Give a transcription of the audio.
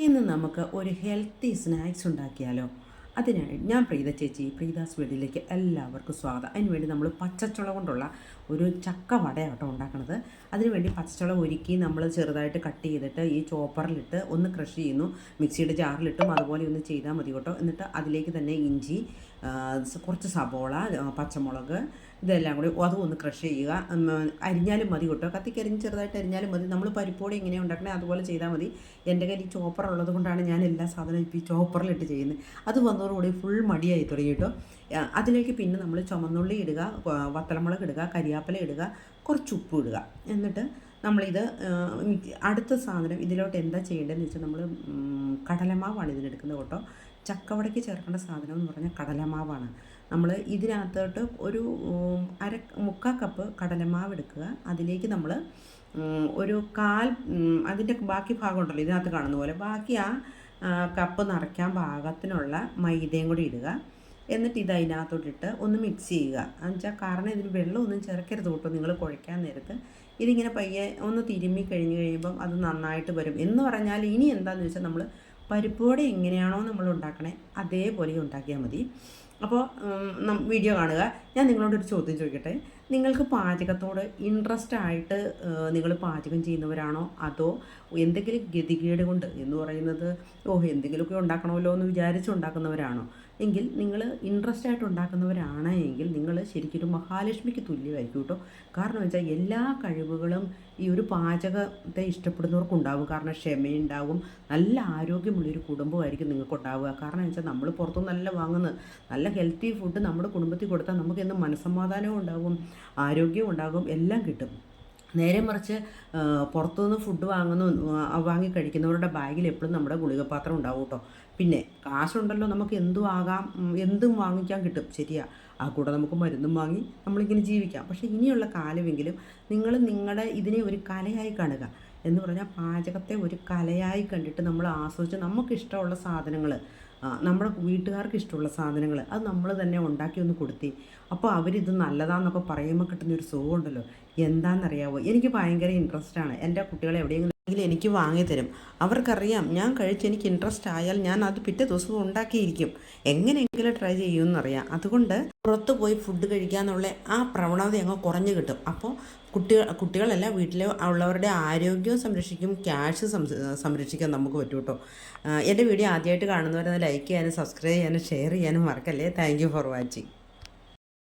ഇന്ന് നമുക്ക് ഒരു ഹെൽത്തി സ്നാക്സ് ഉണ്ടാക്കിയാലോ? അതിനായി ഞാൻ പ്രീത ചേച്ചി, പ്രീതാസ് വീട്ടിലേക്ക് എല്ലാവർക്കും സ്വാഗതം. അതിനുവേണ്ടി നമ്മൾ പച്ചച്ചുള കൊണ്ടുള്ള ഒരു ചക്ക വടയാട്ടോ ഉണ്ടാക്കുന്നത്. അതിനുവേണ്ടി പച്ചച്ചുള ഒരുക്കി നമ്മൾ ചെറുതായിട്ട് കട്ട് ചെയ്തിട്ട് ഈ ചോപ്പറിലിട്ട് ഒന്ന് ക്രഷ് ചെയ്യുന്നു. മിക്സിയുടെ ജാറിലിട്ടും അതുപോലെ ഒന്ന് ചെയ്താൽ മതി കേട്ടോ. എന്നിട്ട് അതിലേക്ക് തന്നെ ഇഞ്ചി, കുറച്ച് സബോള, പച്ചമുളക് ഇതെല്ലാം കൂടി അതും ഒന്ന് ക്രഷ് ചെയ്യുക. അരിഞ്ഞാലും മതി കേട്ടോ, കത്തിക്കരിഞ്ഞ് ചെറുതായിട്ട് അരിഞ്ഞാലും മതി. നമ്മൾ പരിപ്പോടി എങ്ങനെയാണ് ഉണ്ടാക്കണേ അതുപോലെ ചെയ്താൽ മതി. എൻ്റെ കയ്യിൽ ഈ ചോപ്പർ ഉള്ളത് കൊണ്ടാണ് ഞാൻ എല്ലാ സാധനവും ഇപ്പോൾ ഈ ചോപ്പറിലിട്ട് ചെയ്യുന്നത്. അത് വന്നതോടുകൂടി ഫുൾ മടിയായി തുടങ്ങി കേട്ടോ. അതിലേക്ക് പിന്നെ നമ്മൾ ചുമന്നുള്ളി ഇടുക, വത്തലമുളക് ഇടുക, കരിയാപ്പില ഇടുക, കുറച്ച് ഉപ്പ് ഇടുക. എന്നിട്ട് നമ്മളിത് അടുത്ത സാധനം ഇതിലോട്ട് എന്താ ചെയ്യേണ്ടതെന്ന് വെച്ചാൽ നമ്മൾ കടലമാവാണ് ഇതിനെടുക്കുന്നത് കേട്ടോ. ചക്കവടയ്ക്ക് ചേർക്കേണ്ട സാധനം എന്ന് പറഞ്ഞാൽ കടലമാവാണ്. നമ്മൾ ഇതിനകത്തോട്ട് ഒരു മുക്കാൽ കപ്പ് കടലമാവ് എടുക്കുക. അതിലേക്ക് നമ്മൾ ഒരു അതിൻ്റെ ബാക്കി ഭാഗം ഉണ്ടല്ലോ ഇതിനകത്ത് കാണുന്ന പോലെ, ബാക്കി ആ കപ്പ് നിറയ്ക്കാൻ പാകത്തിനുള്ള മൈദയും കൂടി ഇടുക. എന്നിട്ട് ഇത് അതിനകത്തോട്ടിട്ട് ഒന്ന് മിക്സ് ചെയ്യുക. എന്നുവെച്ചാൽ കാരണം ഇതിന് വെള്ളമൊന്നും ചേർക്കരുത് കേട്ടോ. നിങ്ങൾ കുഴയ്ക്കാൻ നേരത്ത് ഇതിങ്ങനെ പയ്യെ ഒന്ന് തിരുമ്മി കഴിയുമ്പം അത് നന്നായിട്ട് വരും. എന്ന് പറഞ്ഞാൽ ഇനി എന്താണെന്ന് വെച്ചാൽ നമ്മൾ പരിപ്പോടെ എങ്ങനെയാണോ നമ്മൾ ഉണ്ടാക്കണേ അതേപോലെ ഉണ്ടാക്കിയാൽ മതി. അപ്പോൾ വീഡിയോ കാണുക. ഞാൻ നിങ്ങളോടൊരു ചോദ്യം ചോദിക്കട്ടെ. നിങ്ങൾക്ക് പാചകത്തോട് ഇൻട്രസ്റ്റ് ആയിട്ട് നിങ്ങൾ പാചകം ചെയ്യുന്നവരാണോ, അതോ എന്തെങ്കിലും ഗതികേട് കൊണ്ട് എന്ന് പറയുന്നത് എന്തെങ്കിലുമൊക്കെ ഉണ്ടാക്കണമല്ലോ എന്ന് വിചാരിച്ച് ഉണ്ടാക്കുന്നവരാണോ? എങ്കിൽ നിങ്ങൾ ഇൻട്രസ്റ്റ് ആയിട്ട് ഉണ്ടാക്കുന്നവരാണ് എങ്കിൽ നിങ്ങൾ ശരിക്കും മഹാലക്ഷ്മിക്ക് തുല്യമായിരിക്കും കേട്ടോ. കാരണം വെച്ചാൽ എല്ലാ കഴിവുകളും ഈ ഒരു പാചകത്തെ ഇഷ്ടപ്പെടുന്നവർക്കുണ്ടാവും. കാരണം ക്ഷമയുണ്ടാവും, നല്ല ആരോഗ്യമുള്ളൊരു കുടുംബമായിരിക്കും നിങ്ങൾക്കുണ്ടാവുക. കാരണം വെച്ചാൽ നമ്മൾ പുറത്തുനിന്നല്ല വാങ്ങുന്നത്. നല്ല ഹെൽത്തി ഫുഡ് നമ്മുടെ കുടുംബത്തിൽ കൊടുത്താൽ നമുക്ക് എന്നും മനസ്സമാധാനവും ഉണ്ടാകും, ആരോഗ്യവും ഉണ്ടാകും, എല്ലാം കിട്ടും. നേരെ മറിച്ച് പുറത്തുനിന്ന് ഫുഡ് വാങ്ങി കഴിക്കുന്നവരുടെ ബാഗിൽ എപ്പോഴും നമ്മുടെ ഗുളികപാത്രം ഉണ്ടാവും കേട്ടോ. പിന്നെ കാശുണ്ടല്ലോ, നമുക്ക് എന്തും വാങ്ങിക്കാൻ കിട്ടും, ശരിയാ. ആ കൂടെ നമുക്ക് മരുന്നും വാങ്ങി നമ്മളിങ്ങനെ ജീവിക്കാം. പക്ഷേ ഇനിയുള്ള കാലമെങ്കിലും നിങ്ങൾ നിങ്ങളുടെ ഇതിനെ ഒരു കലയായി കാണുക. എന്ന് പറഞ്ഞാൽ പാചകത്തെ ഒരു കലയായി കണ്ടിട്ട് നമ്മൾ ആസ്വദിച്ച് നമുക്കിഷ്ടമുള്ള സാധനങ്ങൾ, നമ്മുടെ വീട്ടുകാർക്ക് ഇഷ്ടമുള്ള സാധനങ്ങൾ അത് നമ്മൾ തന്നെ ഉണ്ടാക്കി ഒന്ന് കൊടുത്തി. അപ്പോൾ അവരിത് നല്ലതാണെന്നൊക്കെ പറയുമ്പോൾ കിട്ടുന്നൊരു സുഖമുണ്ടല്ലോ, എന്താണെന്നറിയാവോ? എനിക്ക് ഭയങ്കര ഇൻട്രസ്റ്റാണ്. എൻ്റെ കുട്ടികളെ എവിടെയെങ്കിലും എനിക്ക് വാങ്ങിത്തരും. അവർക്കറിയാം ഞാൻ കഴിച്ച് എനിക്ക് ഇൻട്രസ്റ്റ് ആയാൽ ഞാൻ അത് പിറ്റേ ദിവസം ഉണ്ടാക്കിയിരിക്കും. എങ്ങനെയെങ്കിലും ട്രൈ ചെയ്യുമെന്നറിയാം. അതുകൊണ്ട് പുറത്ത് പോയി ഫുഡ് കഴിക്കാന്നുള്ള ആ പ്രവണത അങ്ങ് കുറഞ്ഞു കിട്ടും. അപ്പോൾ കുട്ടികളല്ല, വീട്ടിലെ ഉള്ളവരുടെ ആരോഗ്യവും സംരക്ഷിക്കും, ക്യാഷ് സംരക്ഷിക്കാൻ നമുക്ക് പറ്റും കേട്ടോ. എൻ്റെ വീഡിയോ ആദ്യമായിട്ട് കാണുന്നവരെ ലൈക്ക് ചെയ്യാനും സബ്സ്ക്രൈബ് ചെയ്യാനും ഷെയർ ചെയ്യാനും മറക്കല്ലേ. Thank you for watching.